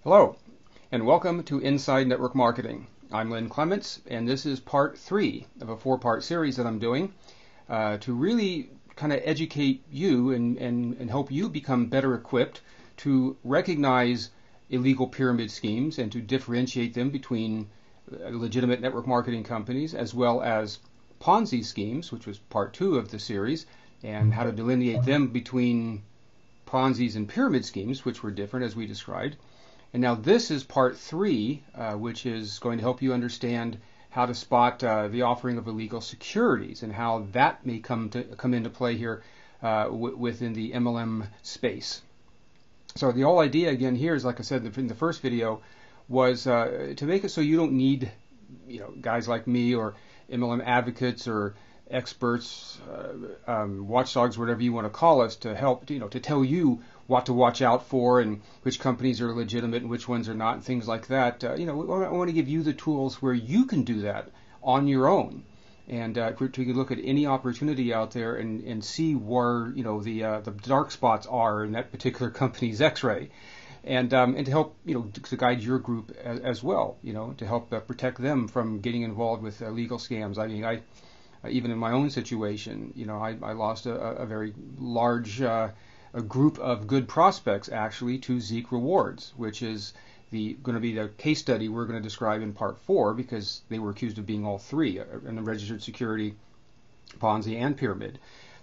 Hello, and welcome to Inside Network Marketing. I'm Lynn Clements, and this is part 3 of a 4-part series that I'm doing to really kind of educate you and help you become better equipped to recognize illegal pyramid schemes and to differentiate them between legitimate network marketing companies as well as Ponzi schemes, which was part 2 of the series, and how to delineate them between Ponzi's and pyramid schemes, which were different as we described. And now this is part 3, which is going to help you understand how to spot the offering of illegal securities and how that may come into play here within the MLM space. So the whole idea again here is, like I said in the first video, was to make it so you don't need guys like me or MLM advocates or experts, watchdogs, whatever you want to call us, to help to tell you what to watch out for and which companies are legitimate and which ones are not and things like that. I want to give you the tools where you can do that on your own and to look at any opportunity out there and see where the dark spots are in that particular company's X-ray. And to help to guide your group as well, to help protect them from getting involved with legal scams. I mean, I even in my own situation, I lost a very large a group of good prospects actually to Zeek Rewards, which is going to be the case study we're going to describe in part 4, because they were accused of being all three, in the registered security, Ponzi, and pyramid.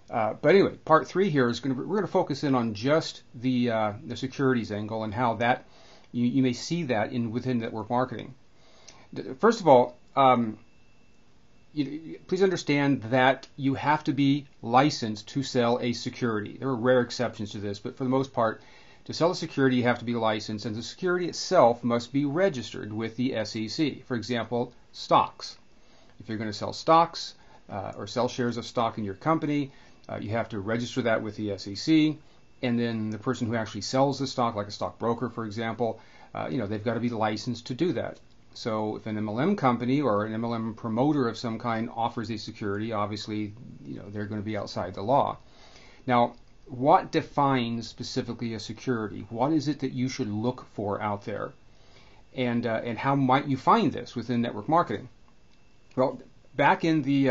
But anyway, part 3 here is we're going to focus in on just the securities angle and how that you may see that within network marketing. First of all, please understand that you have to be licensed to sell a security. There are rare exceptions to this, but for the most part, to sell a security, you have to be licensed, and the security itself must be registered with the SEC. For example, stocks. If you're going to sell stocks or sell shares of stock in your company, you have to register that with the SEC, and then the person who actually sells the stock, like a stockbroker, for example, they've got to be licensed to do that. So if an MLM company or an MLM promoter of some kind offers a security, obviously, they're going to be outside the law. Now, what defines specifically a security? What is it that you should look for out there? And how might you find this within network marketing? Well, back in the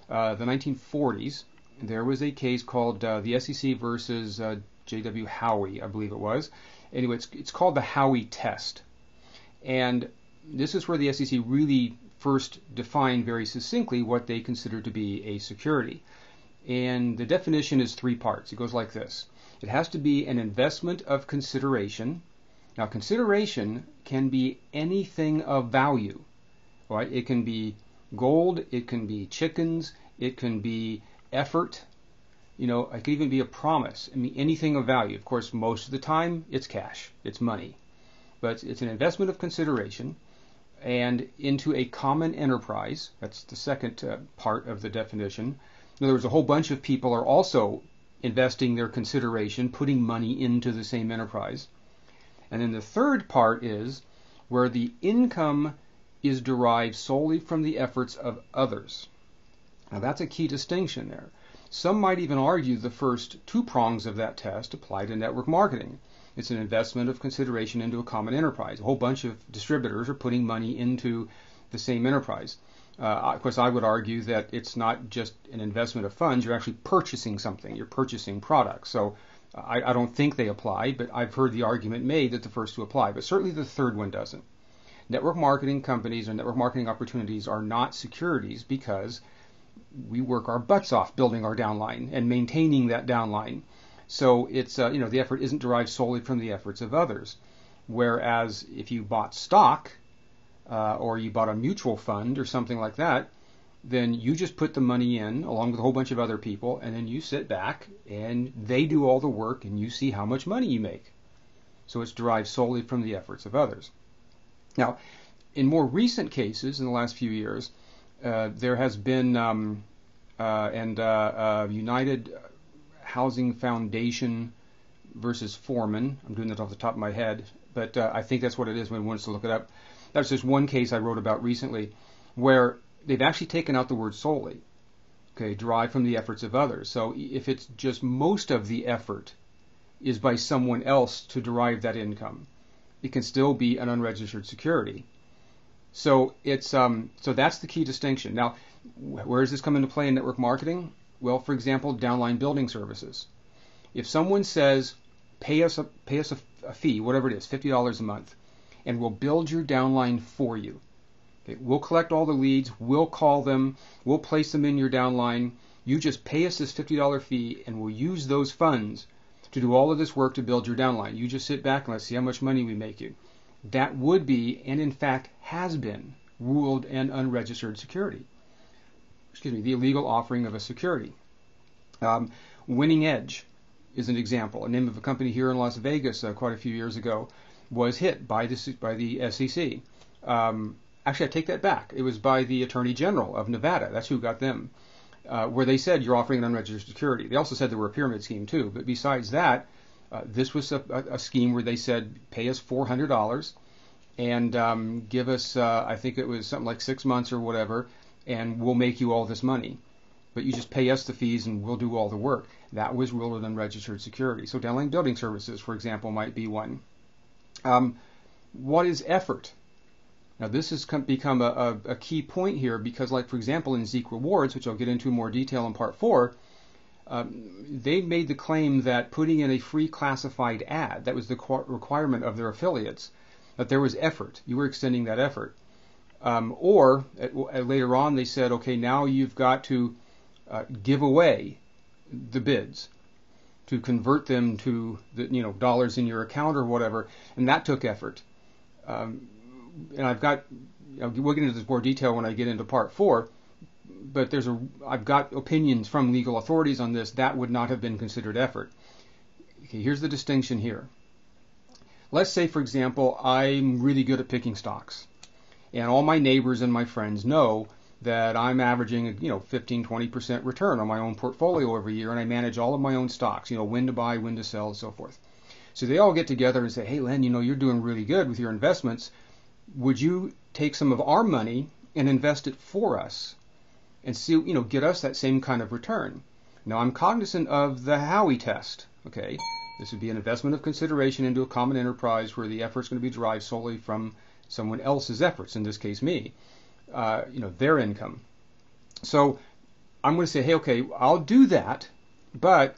1940s, there was a case called the SEC versus J.W. Howey, I believe it was. Anyway, it's called the Howey test. And this is where the SEC really first defined very succinctly what they consider to be a security. And the definition is 3 parts. It goes like this. It has to be an investment of consideration. Now, consideration can be anything of value. Right? It can be gold, it can be chickens, it can be effort. It could even be a promise. I mean, anything of value. Of course, most of the time, it's cash. It's money. But it's an investment of consideration and into a common enterprise. That's the second part of the definition. In other words, a whole bunch of people are also investing their consideration, putting money into the same enterprise. And then the third part is where the income is derived solely from the efforts of others. Now that's a key distinction there. Some might even argue the first 2 prongs of that test apply to network marketing. It's an investment of consideration into a common enterprise. A whole bunch of distributors are putting money into the same enterprise. Of course, I would argue that it's not just an investment of funds. You're actually purchasing something. You're purchasing products. So I don't think they apply, but I've heard the argument made that the first 2 apply. But certainly the third one doesn't. Network marketing companies or network marketing opportunities are not securities because we work our butts off building our downline and maintaining that downline. So it's the effort isn't derived solely from the efforts of others. Whereas if you bought stock or you bought a mutual fund or something like that, then you just put the money in along with a whole bunch of other people, and then you sit back and they do all the work and you see how much money you make. So it's derived solely from the efforts of others. Now, in more recent cases in the last few years, there has been United Housing Foundation versus Foreman. I'm doing that off the top of my head, but I think that's what it is when one wants to look it up. That's just one case I wrote about recently where they've actually taken out the word solely, okay, derived from the efforts of others. So if it's just most of the effort is by someone else to derive that income, it can still be an unregistered security. So it's so that's the key distinction. Now, where does this come into play in network marketing? Well, for example, downline building services. If someone says, pay us a fee, whatever it is, $50 a month, and we'll build your downline for you. Okay, we'll collect all the leads, we'll call them, we'll place them in your downline. You just pay us this $50 fee, and we'll use those funds to do all of this work to build your downline. You just sit back and let's see how much money we make you. That would be, and in fact has been, ruled an unregistered security. Excuse me, the illegal offering of a security. Winning Edge is an example. A name of a company here in Las Vegas quite a few years ago was hit by the SEC. Actually, I take that back. It was by the Attorney General of Nevada. That's who got them. Where they said you're offering an unregistered security. They also said there were a pyramid scheme too. But besides that, this was a scheme where they said pay us $400 and give us, I think it was something like 6 months or whatever, and we'll make you all this money. But you just pay us the fees and we'll do all the work. That was ruled an unregistered security. So downline building services, for example, might be one. What is effort? Now this has become a key point here because, like, for example, in Zeek Rewards, which I'll get into in more detail in part 4, they made the claim that putting in a free classified ad, that was the requirement of their affiliates, that there was effort. You were extending that effort. Or later on they said, okay, now you've got to give away the bids to convert them to the dollars in your account or whatever, and that took effort. And we'll get into this more detail when I get into part 4, but I've got opinions from legal authorities on this. That would not have been considered effort. Okay, here's the distinction here. Let's say, for example, I'm really good at picking stocks, and all my neighbors and my friends know that I'm averaging 15-20% return on my own portfolio every year, and I manage all of my own stocks, when to buy, when to sell, and so forth. So they all get together and say, hey, Len, you're doing really good with your investments. Would you take some of our money and invest it for us and see, get us that same kind of return? Now, I'm cognizant of the Howey test, okay? This would be an investment of consideration into a common enterprise where the effort's going to be derived solely from someone else's efforts, in this case me, their income. So I'm going to say, hey, okay, I'll do that, but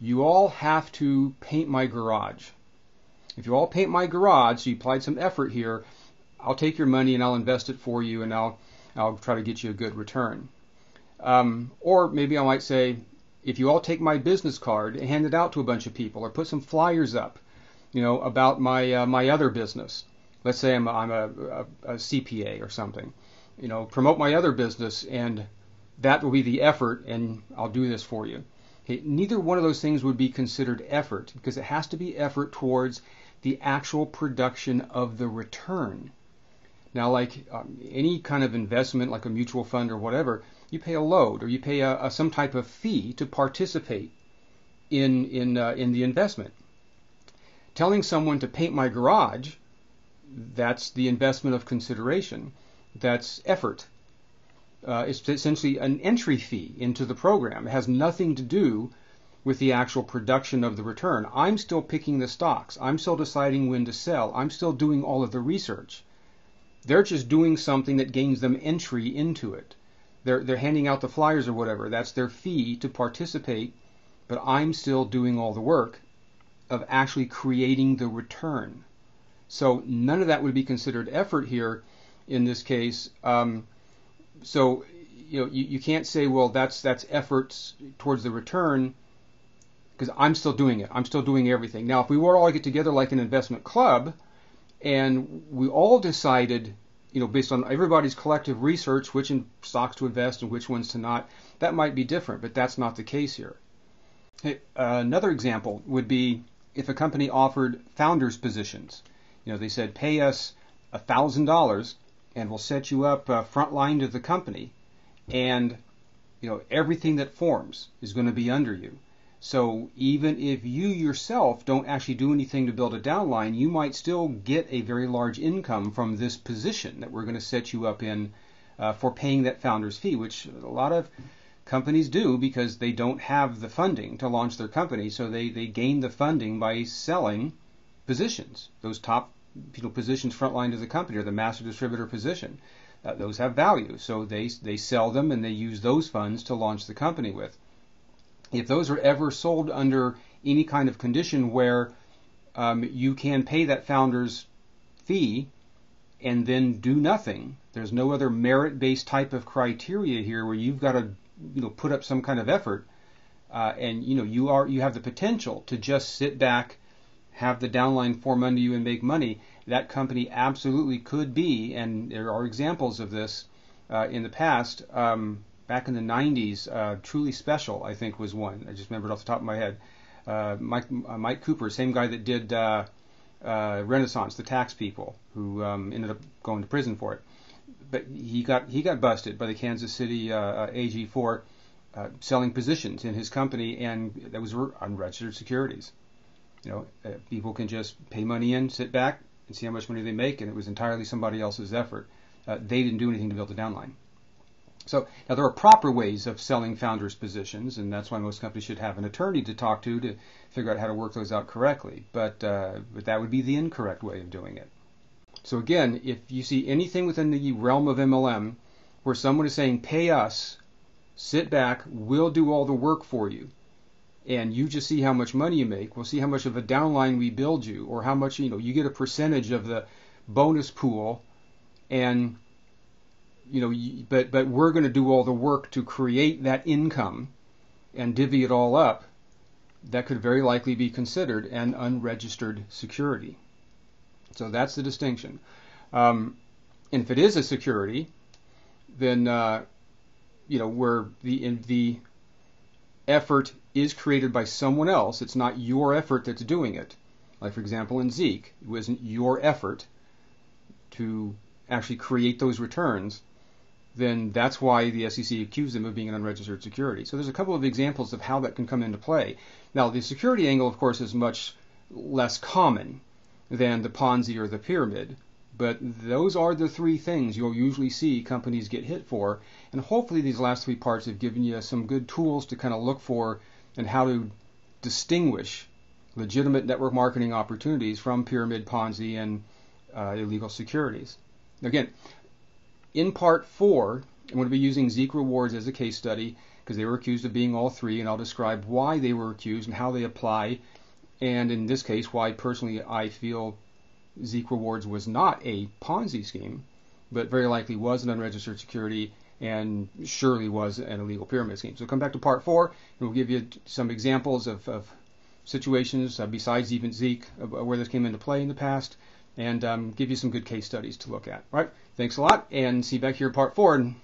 you all have to paint my garage. If you all paint my garage, so you applied some effort here, I'll take your money and I'll invest it for you, and I'll try to get you a good return. Or maybe I might say, if you all take my business card and hand it out to a bunch of people, or put some flyers up, about my other business. Let's say I'm a CPA or something. Promote my other business, and that will be the effort, and I'll do this for you. Okay, neither one of those things would be considered effort, because it has to be effort towards the actual production of the return. Now, like any kind of investment, like a mutual fund or whatever, you pay a load or you pay some type of fee to participate in the investment. Telling someone to paint my garage, that's the investment of consideration. That's effort. It's essentially an entry fee into the program. It has nothing to do with the actual production of the return. I'm still picking the stocks. I'm still deciding when to sell. I'm still doing all of the research. They're just doing something that gains them entry into it. They're handing out the flyers or whatever. That's their fee to participate, but I'm still doing all the work of actually creating the return. So none of that would be considered effort here in this case. So you can't say, well, that's efforts towards the return, because I'm still doing it. I'm still doing everything. Now, if we were all get together like an investment club, and we all decided, based on everybody's collective research, which stocks to invest and which ones to not, that might be different, but that's not the case here. Another example would be if a company offered founders positions. They said, pay us $1,000 and we'll set you up front line to the company, and everything that forms is going to be under you. So even if you yourself don't actually do anything to build a downline, you might still get a very large income from this position that we're going to set you up in for paying that founder's fee, which a lot of companies do because they don't have the funding to launch their company. So they gain the funding by selling positions, those top positions frontline to the company, or the master distributor position. Those have value, so they sell them and they use those funds to launch the company with. If those are ever sold under any kind of condition where you can pay that founder's fee and then do nothing, there's no other merit-based type of criteria here where you've got to put up some kind of effort, and you have the potential to just sit back, have the downline form under you and make money. That company absolutely could be, and there are examples of this in the past. Back in the 90s, Truly Special, I think, was one. I just remembered off the top of my head. Mike Cooper, same guy that did Renaissance, the tax people, who ended up going to prison for it. But he got busted by the Kansas City AG for selling positions in his company, and that was unregistered securities. People can just pay money in, sit back, and see how much money they make, and it was entirely somebody else's effort. They didn't do anything to build the downline. So now there are proper ways of selling founders' positions, and that's why most companies should have an attorney to talk to figure out how to work those out correctly. But that would be the incorrect way of doing it. So again, if you see anything within the realm of MLM where someone is saying, pay us, sit back, we'll do all the work for you, and you just see how much money you make, we'll see how much of a downline we build you, or how much, you get a percentage of the bonus pool, and but we're going to do all the work to create that income and divvy it all up, that could very likely be considered an unregistered security. So that's the distinction. And if it is a security, then where the effort is created by someone else, it's not your effort that's doing it. Like, for example, in Zeek, it wasn't your effort to actually create those returns, then that's why the SEC accused them of being an unregistered security. So there's a couple of examples of how that can come into play. Now, the security angle, of course, is much less common than the Ponzi or the pyramid, but those are the three things you'll usually see companies get hit for, and hopefully these last three parts have given you some good tools to kind of look for and how to distinguish legitimate network marketing opportunities from pyramid, Ponzi, and illegal securities. Again, in part 4, I'm going to be using Zeek Rewards as a case study because they were accused of being all three, and I'll describe why they were accused and how they apply, and in this case, why personally I feel Zeek Rewards was not a Ponzi scheme, but very likely was an unregistered security and surely was an illegal pyramid scheme. So come back to part 4, and we'll give you some examples of situations besides even Zeek where this came into play in the past, and give you some good case studies to look at. All right, thanks a lot, and see you back here in part 4. And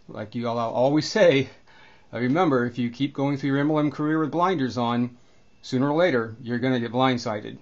like you all always say, remember, if you keep going through your MLM career with blinders on, sooner or later, you're going to get blindsided.